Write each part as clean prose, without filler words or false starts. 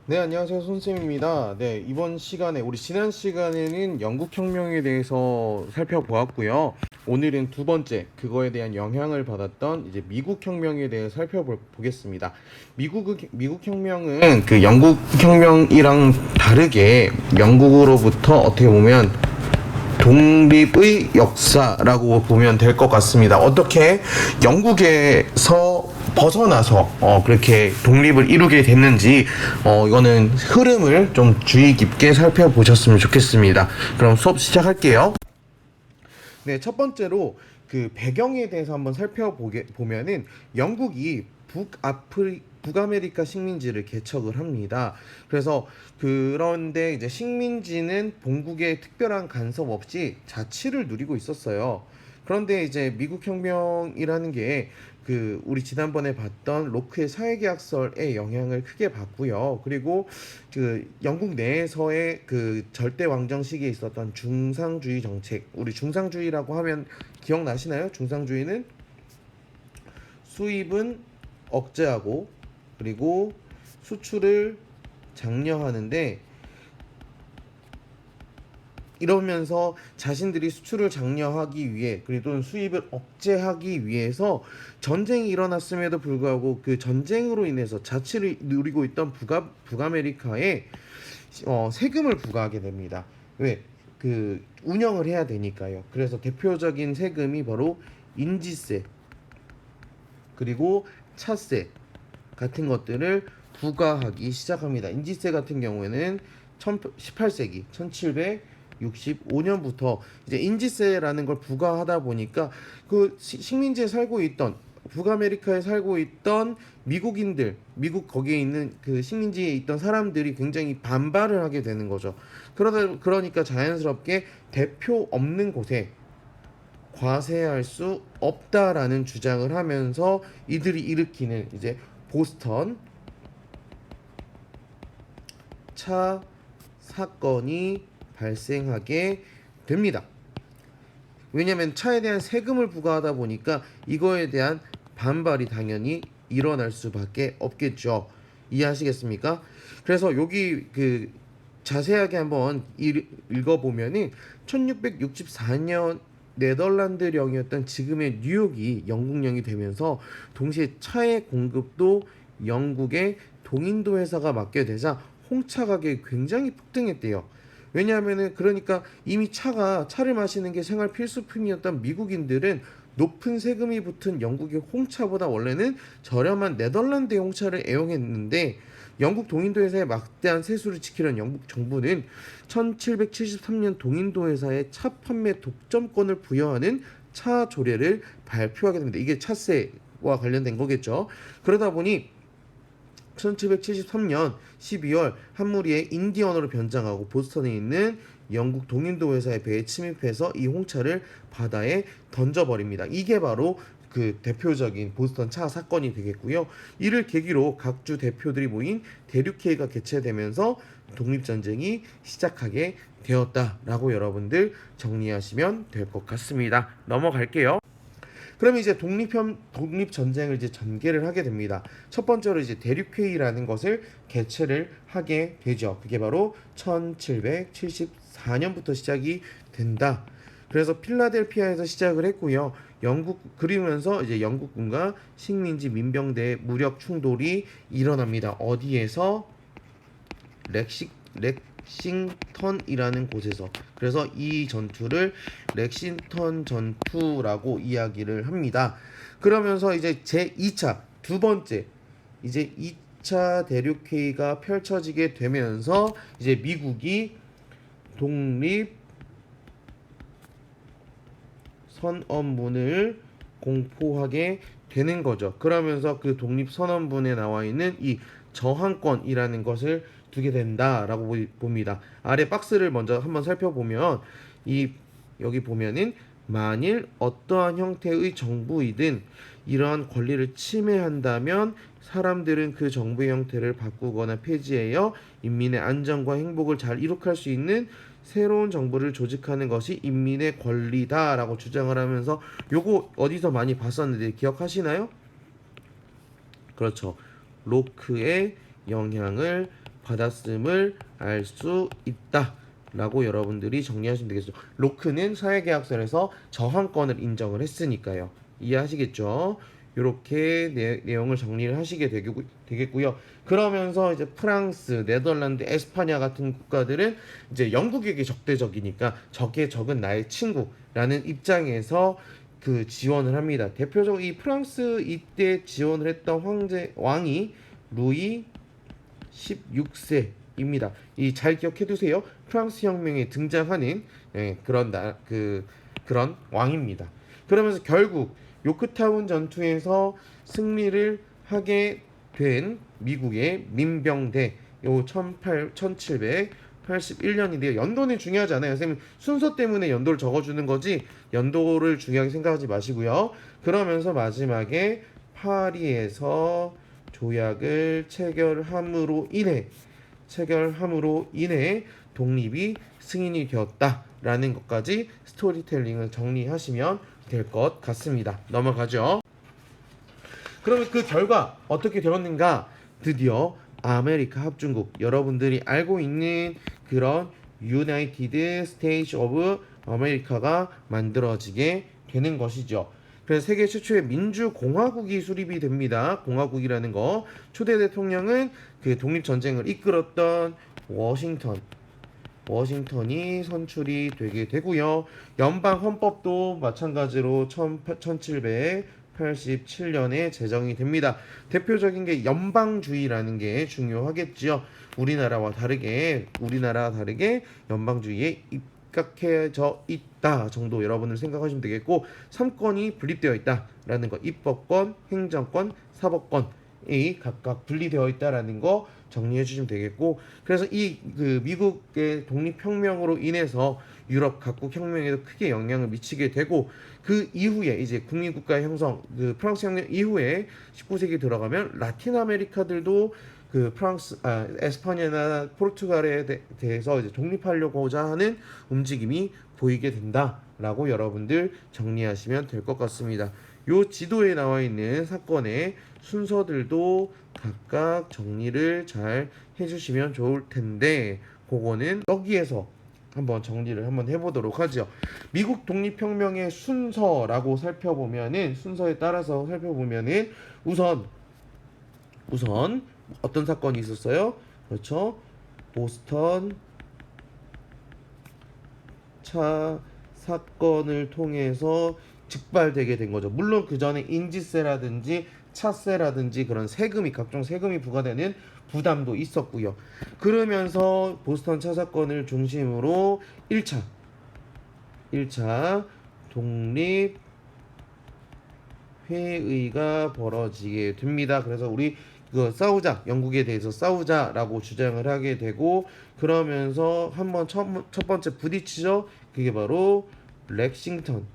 네, 안녕하세요. 손쌤입니다. 네, 이번 시간에, 우리 지난 시간에는 영국혁명에 대해서 살펴보았고요. 오늘은 두 번째, 그거에 대한 영향을 받았던 이제 미국혁명에 대해 살펴보겠습니다. 미국혁명은 그 영국혁명이랑 다르게 영국으로부터 어떻게 보면 독립의 역사라고 보면 될 것 같습니다. 어떻게 영국에서 벗어나서 그렇게 독립을 이루게 됐는지 이거는 흐름을 좀 주의 깊게 살펴보셨으면 좋겠습니다. 그럼 수업 시작할게요. 네, 첫 번째로 그 배경에 대해서 한번 살펴보면은 영국이 북아메리카 식민지를 개척을 합니다. 그래서 그런데 이제 식민지는 본국의 특별한 간섭 없이 자치를 누리고 있었어요. 그런데 이제 미국 혁명이라는 게 그 우리 지난번에 봤던 로크의 사회계약설의 영향을 크게 받고요. 그리고 그 영국 내에서의 그 절대 왕정 시기에 있었던 중상주의 정책, 우리 중상주의라고 하면 기억나시나요? 중상주의는 수입은 억제하고 그리고 수출을 장려하는데, 이러면서 자신들이 수출을 장려하기 위해 그리고 수입을 억제하기 위해서 전쟁이 일어났음에도 불구하고 그 전쟁으로 인해서 자치를 누리고 있던 북아메리카에 세금을 부과하게 됩니다. 왜? 그 운영을 해야 되니까요. 그래서 대표적인 세금이 바로 인지세 그리고 차세 같은 것들을 부과하기 시작합니다. 인지세 같은 경우에는 18세기 1765년부터 이제 인지세라는 걸 부과하다 보니까 그 식민지에 살고 있던 북아메리카에 살고 있던 미국인들, 미국 거기에 있는 그 식민지에 있던 사람들이 굉장히 반발을 하게 되는 거죠. 그러니까 자연스럽게 대표 없는 곳에 과세할 수 없다라는 주장을 하면서 이들이 일으키는 이제 보스턴 차 사건이 발생하게 됩니다. 왜냐하면 차에 대한 세금을 부과하다 보니까 이거에 대한 반발이 당연히 일어날 수밖에 없겠죠. 이해하시겠습니까? 그래서 여기 그 자세하게 한번 읽어보면은 1664년 네덜란드령이었던 지금의 뉴욕이 영국령이 되면서 동시에 차의 공급도 영국의 동인도 회사가 맡게 되자 홍차 가격이 굉장히 폭등했대요. 왜냐하면은 그러니까 이미 차를 마시는 게 생활 필수품이었던 미국인들은 높은 세금이 붙은 영국의 홍차보다 원래는 저렴한 네덜란드의 홍차를 애용했는데, 영국 동인도 회사의 막대한 세수를 지키려는 영국 정부는 1773년 동인도 회사에 차 판매 독점권을 부여하는 차 조례를 발표하게 됩니다. 이게 차세와 관련된 거겠죠. 그러다 보니 1773년 12월 한무리의 인디 언어로 변장하고 보스턴에 있는 영국 동인도 회사의 배에 침입해서 이 홍차를 바다에 던져버립니다. 이게 바로 그 대표적인 보스턴 차 사건이 되겠고요. 이를 계기로 각주 대표들이 모인 대륙회의가 개최되면서 독립전쟁이 시작하게 되었다라고 여러분들 정리하시면 될 것 같습니다. 넘어갈게요. 그러면 이제 독립 전쟁을 이제 전개를 하게 됩니다. 첫 번째로 이제 대륙회의라는 것을 개최를 하게 되죠. 그게 바로 1774년부터 시작이 된다. 그래서 필라델피아에서 시작을 했고요. 그러면서 이제 영국군과 식민지 민병대의 무력 충돌이 일어납니다. 어디에서? 렉싱턴이라는 곳에서. 그래서 이 전투를 렉싱턴 전투라고 이야기를 합니다. 그러면서 이제 제2차 두 번째 이제 2차 대륙회의가 펼쳐지게 되면서 이제 미국이 독립 선언문을 공포하게 되는 거죠. 그러면서 그 독립 선언문에 나와 있는 이 저항권이라는 것을 두게 된다라고 봅니다. 아래 박스를 먼저 한번 살펴보면 이 여기 보면은 만일 어떠한 형태의 정부이든 이러한 권리를 침해한다면 사람들은 그 정부의 형태를 바꾸거나 폐지하여 인민의 안전과 행복을 잘 이룩할 수 있는 새로운 정부를 조직하는 것이 인민의 권리다라고 주장을 하면서, 요거 어디서 많이 봤었는데 기억하시나요? 그렇죠. 로크의 영향을 받았음을 알 수 있다 라고 여러분들이 정리하시면 되겠죠. 로크는 사회계약서에서 저항권을 인정을 했으니까요. 이해하시겠죠? 이렇게 내용을 정리를 하시게 되겠고요. 그러면서 이제 프랑스, 네덜란드, 에스파냐 같은 국가들은 이제 영국에게 적대적이니까 적의 적은 나의 친구라는 입장에서 그 지원을 합니다. 대표적으로 이 프랑스 이때 지원을 했던 왕이 루이 16세입니다. 이 잘 기억해 두세요. 프랑스 혁명에 등장하는 그런 왕입니다. 그러면서 결국 요크타운 전투에서 승리를 하게 된 미국의 민병대 요 1781년인데요. 연도는 중요하지 않아요. 선생님 순서 때문에 연도를 적어주는 거지 연도를 중요하게 생각하지 마시고요. 그러면서 마지막에 파리에서 조약을 체결함으로 인해 독립이 승인이 되었다라는 것까지 스토리텔링을 정리하시면 될 것 같습니다. 넘어가죠. 그러면 그 결과 어떻게 되었는가? 드디어 아메리카 합중국, 여러분들이 알고 있는 그런 유나이티드 스테이트 오브 아메리카가 만들어지게 되는 것이죠. 그래서 세계 최초의 민주공화국이 수립이 됩니다. 공화국이라는 거. 초대 대통령은 그 독립전쟁을 이끌었던 워싱턴이 선출이 되게 되고요. 연방 헌법도 마찬가지로 1787년에 제정이 됩니다. 대표적인 게 연방주의라는 게 중요하겠지요. 우리나라와 다르게 연방주의에 입각해져 있다 정도 여러분들 생각하시면 되겠고, 3권이 분립되어 있다라는 거, 입법권, 행정권, 사법권이 각각 분리되어 있다라는 거 정리해 주시면 되겠고, 그래서 이 그 미국의 독립혁명으로 인해서 유럽 각국 혁명에도 크게 영향을 미치게 되고, 그 이후에 이제 국민국가 형성, 그 프랑스 혁명 이후에 19세기 들어가면 라틴 아메리카들도 그 에스파냐나 포르투갈에 대해서 이제 독립하려고자 하는 움직임이 보이게 된다라고 여러분들 정리하시면 될 것 같습니다. 요 지도에 나와 있는 사건의 순서들도 각각 정리를 잘 해주시면 좋을 텐데, 그거는 여기에서 한번 정리를 한번 해보도록 하죠. 미국 독립혁명의 순서라고 순서에 따라서 살펴보면은 우선 어떤 사건이 있었어요? 그렇죠. 보스턴 차 사건을 통해서 직발되게 된 거죠. 물론 그 전에 인지세라든지 차세라든지 그런 각종 세금이 부과되는 부담도 있었고요. 그러면서 보스턴 차 사건을 중심으로 1차 독립 회의가 벌어지게 됩니다. 그래서 우리 영국에 대해서 싸우자라고 주장을 하게 되고, 그러면서 한번 첫 번째 부딪히죠. 그게 바로 렉싱턴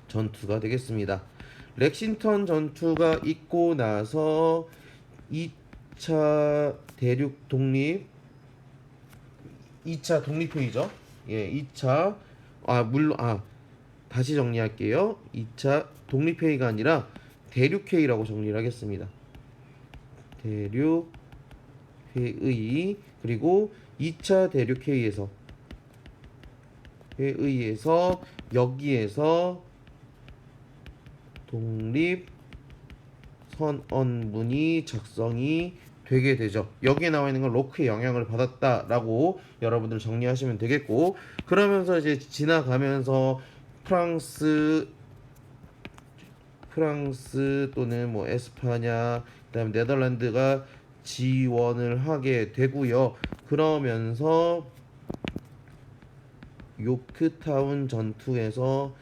전투가 되겠습니다. 렉싱턴 전투가 있고 나서 2차 독립회의죠. 예, 다시 정리할게요. 2차 독립회의가 아니라 대륙회의라고 정리를 하겠습니다. 대륙회의. 그리고 2차 대륙회의에서 여기에서 독립선언문이 작성이 되게 되죠. 여기에 나와 있는 건 로크의 영향을 받았다라고 여러분들 정리하시면 되겠고, 그러면서 이제 지나가면서 프랑스 또는 뭐 에스파냐, 그다음에 네덜란드가 지원을 하게 되고요. 그러면서 요크타운 전투에서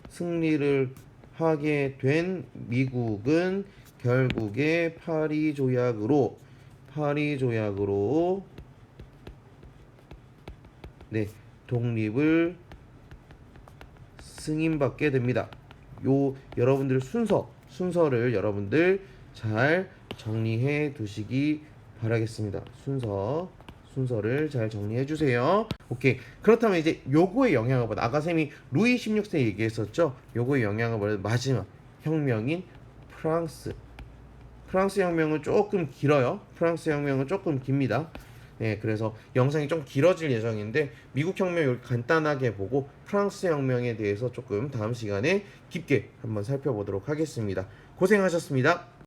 승리를 하게 된 미국은 결국에 파리 조약으로 독립을 승인받게 됩니다. 여러분들 순서를 여러분들 잘 정리해 두시기 바라겠습니다. 순서를 잘 정리해 주세요. 오케이. 그렇다면 이제 요거의 영향을 받아, 아까 쌤이 루이 16세 얘기했었죠. 요거의 영향을 받은 마지막 혁명인 프랑스 프랑스 혁명은 조금 길어요. 프랑스 혁명은 조금 깁니다. 네, 그래서 영상이 좀 길어질 예정인데 미국 혁명 이렇게 간단하게 보고 프랑스 혁명에 대해서 조금 다음 시간에 깊게 한번 살펴보도록 하겠습니다. 고생하셨습니다.